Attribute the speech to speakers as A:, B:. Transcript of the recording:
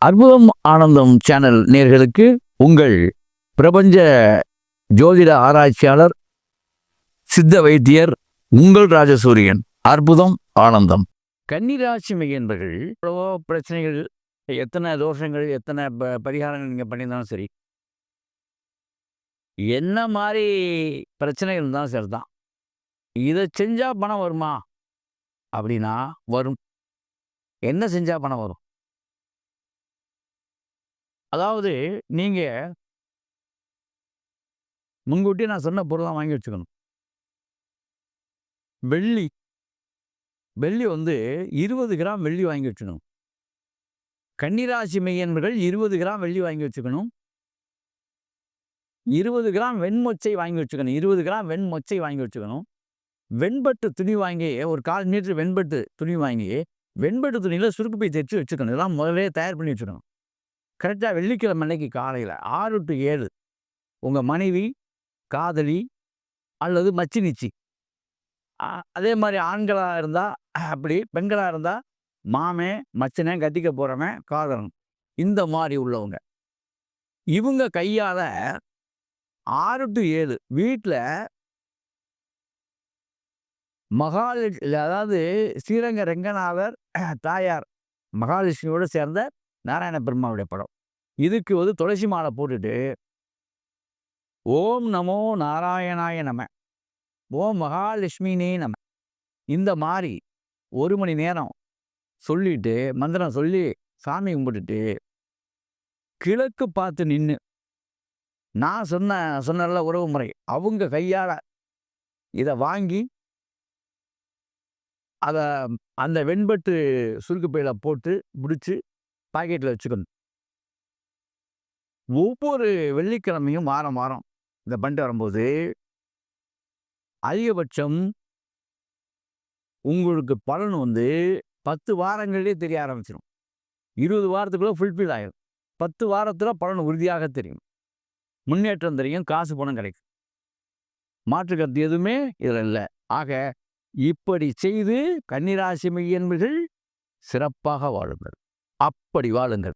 A: அற்புதம் ஆனந்தம் சேனல் நேர்களுக்கு உங்கள் பிரபஞ்ச ஜோதிட ஆராய்ச்சியாளர் சித்த வைத்தியர் உங்கள் ராஜசூரியன். அற்புதம் ஆனந்தம். கன்னிராசி மையன்பர்கள் எவ்வளவோ பிரச்சனைகள், எத்தனை தோஷங்கள், எத்தனை பரிகாரங்கள் நீங்கள் பண்ணியிருந்தாலும் சரி, என்ன மாதிரி பிரச்சனைகள் இருந்தாலும் சரி தான், இதை செஞ்சால் பணம் வருமா அப்படின்னா வரும். என்ன செஞ்சால் பணம் வரும்? அதாவது நீங்கள் முன்கூட்டியே நான் சொன்ன பொருளாக வாங்கி வச்சுக்கணும். வெள்ளி வெள்ளி 20 கிராம் வெள்ளி வாங்கி வச்சுக்கணும். கன்னிராசி மையன்பர்கள் 20 கிராம் வெள்ளி வாங்கி வச்சுக்கணும். 20 கிராம் வெண்மொச்சை வாங்கி வச்சுக்கணும். 20 கிராம் வெண்மொச்சை வாங்கி வச்சுக்கணும். வெண்பட்டு துணி வாங்கி, ஒரு 1/4 மீட்டர் வெண்பட்டு துணி வாங்கி, வெண்பட்டு துணியில் சுருக்கு பை தைச்சு வச்சுக்கணும். இதெல்லாம் முதலே தயார் பண்ணி வச்சுக்கணும். கரெக்டாக வெள்ளிக்கிழமை அன்னைக்கு காலையில் 6 to 7 உங்கள் மனைவி, காதலி அல்லது மச்சினிச்சி, அதே மாதிரி ஆண்களாக இருந்தால் அப்படி, பெண்களாக இருந்தால் மாமே, மச்சனை, கட்டிக்க போகிறவன், காதலன், இந்த மாதிரி உள்ளவங்க, இவங்க கையால் 6 to 7 வீட்டில் அதாவது ஸ்ரீரங்க ரெங்கநாதர் தாயார் மகாலட்சுமியோடு சேர்ந்த நாராயண பெருமாவுடைய படம், இதுக்கு துளசி மாலை போட்டுட்டு ஓம் நமோ நாராயணாய நம, ஓம் மகாலட்சுமினே நம, இந்த மாதிரி 1 மணி நேரம் சொல்லிட்டு, மந்திரம் சொல்லி சாமி கும்பிட்டுட்டு, கிழக்கு பார்த்து நின்று, நான் சொன்ன உறவு முறை, அவங்க கையால் இதை வாங்கி அதை அந்த வெண்பட்டு சுருக்கு பையில் போட்டு முடித்து பாக்கெட்டில் வச்சுக்கணும். ஒவ்வொரு வெள்ளிக்கிழமையும் வாரம் வாரம் இதை பண்ணிட்டு வரும்போது அதிகபட்சம் உங்களுக்கு பலன் 10 வாரங்களிலே தெரிய ஆரம்பிச்சிடும். 20 வாரத்துக்குள்ளே ஃபுல்ஃபில் ஆகிடும். 10 வாரத்தில் பலன் உறுதியாக தெரியும். முன்னேற்றம் தெரியும். காசு பணம் கிடைக்கும். மாற்றுக்கருத்து எதுவுமே இதில் இல்லை. ஆக இப்படி செய்து கன்னிராசி மையன்பர்கள் சிறப்பாக வாழுங்கள். அப்படி வாழுங்கள்.